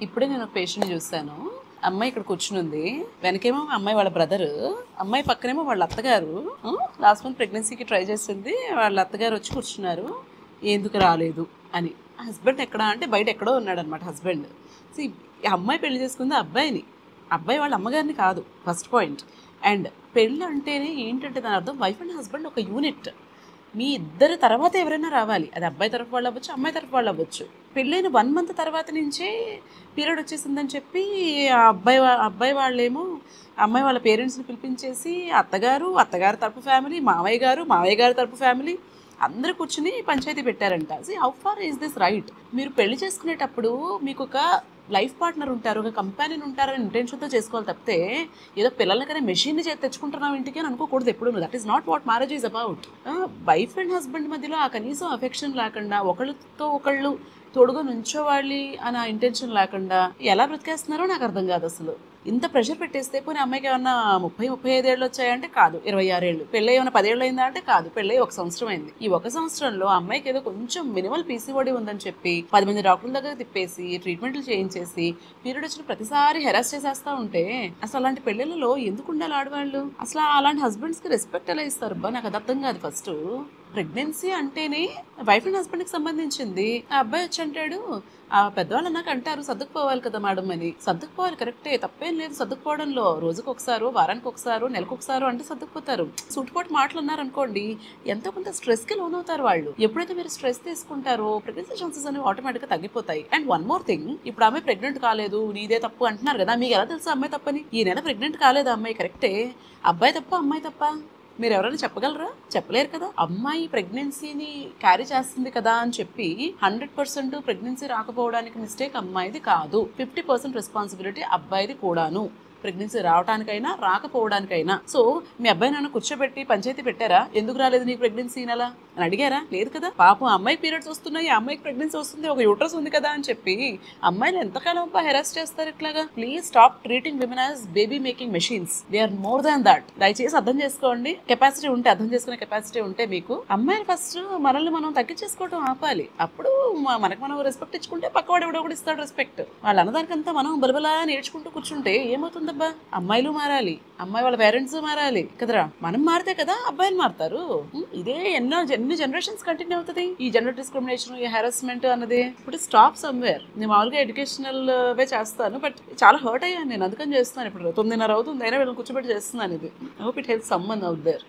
ఇప్పుడే నేను ఒక పేషెంట్ చూశాను. అమ్మాయి ఇక్కడ కూర్చునుంది. వెనకేమో అమ్మాయి వాళ్ళ బ్రదరు, అమ్మాయి పక్కనేమో వాళ్ళ అత్తగారు. లాస్ట్ మంత్ ప్రెగ్నెన్సీకి ట్రై చేసింది. వాళ్ళ అత్తగారు వచ్చి కూర్చున్నారు, ఎందుకు రాలేదు అని. హస్బెండ్ ఎక్కడ అంటే బయట ఎక్కడో ఉన్నాడు అనమాట హస్బెండ్. సో ఈ అమ్మాయి పెళ్లి చేసుకుంది అబ్బాయిని, అబ్బాయి వాళ్ళ అమ్మగారిని కాదు, ఫస్ట్ పాయింట్. అండ్ పెళ్ళి అంటేనే ఏంటంటే దాని అర్థం వైఫ్ అండ్ హస్బెండ్ ఒక యూనిట్. మీ ఇద్దరు తర్వాత ఎవరైనా రావాలి, అది అబ్బాయి తరఫు వాళ్ళు అవ్వచ్చు, అమ్మాయి తరఫు వాళ్ళు అవ్వచ్చు. పెళ్ళైన 1 month తర్వాత నుంచే పీరియడ్ వచ్చేసిందని చెప్పి ఆ అబ్బాయి వాళ్ళేమో అమ్మాయి వాళ్ళ పేరెంట్స్ని పిలిపించేసి అత్తగారు తరపు ఫ్యామిలీ, మావయ్య గారు తరపు ఫ్యామిలీ అందరూ కూర్చుని పంచాయతీ పెట్టారంట. See how far is this right? మీరు పెళ్లి చేసుకునేటప్పుడు మీకు ఒక లైఫ్ పార్ట్నర్ ఉంటారు, ఒక కంపానియన్ ఉంటారని ఇంటెన్షన్తో చేసుకోవాలి తప్పితే ఏదో పిల్లలకనే మెషిన్ని తెచ్చుకుంటున్నాం ఇంటికి అని అనుకోకూడదు ఎప్పుడు. That is not what marriage is about. Wife and husband మధ్యలో ఆ కనీసం అఫెక్షన్ లేకుండా, ఒకళ్ళతో ఒకళ్ళు తోడుగా నుంచోవాలి అన్న ఇంటెన్షన్ లేకుండా ఎలా బ్రతికేస్తున్నారో నాకు అర్థం కాదు అసలు. ఇంత ప్రెషర్ పెట్టేస్తే పోనీ అమ్మాయికి ఏమన్నా 30-35 ఏళ్ళు వచ్చాయంటే కాదు, 26 ఏళ్ళు. పెళ్ళి ఏమైనా 10 ఏళ్ళు అయిందా అంటే కాదు, పెళ్ళి 1 సంవత్సరం అయింది. ఈ 1 సంవత్సరంలో అమ్మాయికి ఏదో కొంచెం మినిమల్ పీసీఓడి ఉందని చెప్పి 10 మంది డాక్టర్ల దగ్గర తిప్పేసి ట్రీట్మెంట్లు చేయించేసి పీరియడ్ వచ్చిన ప్రతిసారి హెరాస్ చేసేస్తా ఉంటే అసలు అలాంటి పెళ్ళిళ్ళలో ఎందుకు ఉండాలి ఆడవాళ్ళు? అసలు అలాంటి హస్బెండ్స్కి రెస్పెక్ట్ ఎలా ఇస్తారు బా? నాకు అది అర్థం కాదు. ఫస్ట్ ప్రెగ్నెన్సీ అంటేనే వైఫ్ అండ్ హస్బెండ్కి సంబంధించింది. ఆ అబ్బాయి వచ్చి అంటాడు, ఆ పెద్దవాళ్ళు నాకు అంటారు సర్దుకుపోవాలి కదా మేడం అని. సర్దుకుపోవాలి, కరెక్టే, తప్పేం లేదు సర్దుకుపోవడంలో. రోజుకు ఒకసారి, వారానికి ఒకసారి, నెలకు ఒకసారి అంటే సర్దుకుపోతారు. సూటిపోటు మాటలు అన్నారనుకోండి, ఎంతో కొంత స్ట్రెస్కి లోనవుతారు వాళ్ళు. ఎప్పుడైతే మీరు స్ట్రెస్ తీసుకుంటారో ప్రెగ్నెన్సీ ఛాన్సెస్ అనేవి ఆటోమేటిక్గా తగ్గిపోతాయి. అండ్ వన్ మోర్ థింగ్, ఇప్పుడు ఆమె ప్రెగ్నెంట్ కాలేదు, నీదే తప్పు అంటున్నారు కదా, మీకు ఎలా తెలుసు అమ్మాయి తప్పని? ఈ నెల ప్రెగ్నెంట్ కాలేదు అమ్మాయి, కరెక్టే. అబ్బాయి తప్ప అమ్మాయి తప్ప మీరు ఎవరైనా చెప్పగలరా? చెప్పలేరు కదా. అమ్మాయి ప్రెగ్నెన్సీని క్యారీ చేస్తుంది కదా అని చెప్పి 100% ప్రెగ్నెన్సీ రాకపోవడానికి మిస్టేక్ అమ్మాయిది కాదు. 50% రెస్పాన్సిబిలిటీ అబ్బాయిది కూడాను, ప్రెగ్నెన్సీ రావడానికైనా రాకపోవడానికైనా. సో మీ అబ్బాయి నాన్న కూర్చోబెట్టి పంచాయతీ పెట్టారా, ఎందుకు రాలేదు నీకు ప్రెగ్నెన్సీ నెల అని అడిగారా? లేదు కదా. పాపం అమ్మాయికి పీరియడ్స్ వస్తున్నాయి, అమ్మాయికి ప్రెగ్నెన్సీ వస్తుంది, ఒక యూట్రస్ ఉంది కదా అని చెప్పి అమ్మాయిని ఎంతకాలం హెరాస్ చేస్తారు ఇట్లాగా? Please stop treating women as baby making machines. They are more than that. దయచేసి అర్థం చేసుకోండి. కెపాసిటీ ఉంటే, అర్థం చేసుకునే కెపాసిటీ ఉంటే మీకు, అమ్మాయిలు ఫస్ట్ మనల్ని మనం తగ్గించేసుకోవడం ఆపాలి. అప్పుడు మనకు మనం రెస్పెక్ట్ ఇచ్చుకుంటే పక్కవాడు ఎవడో కూడా ఇస్తాడు రెస్పెక్ట్. వాళ్ళు అన్నదానికంతా మనం బలబలా నేర్చుకుంటూ కూర్చుంటే ఏమవుతుందబ్బా? అమ్మాయిలు మారాలి, అమ్మాయి వాళ్ళ పేరెంట్స్ మారాలి కదరా. మనం మారితే కదా అబ్బాయిలు మారుతారు. ఇదే ఎన్ని జనరేషన్స్ కంటిన్యూ అవుతుంది ఈ జెండర్ డిస్క్రిమినేషన్, ఈ హెరాస్మెంట్ అన్నది. ఇప్పుడు స్టాప్ సమ్వేర్. నేను మామూలుగా ఎడ్యుకేషనల్ వే చేస్తాను, బట్ చాలా హర్ట్ అయ్యాను నేను, అందుకని చేస్తున్నాను. ఇప్పుడు 9:30 అవుతుంది, అయినా వీళ్ళని కూర్చోబెట్టి చేస్తున్నాను ఇది. I hope it helps someone out there.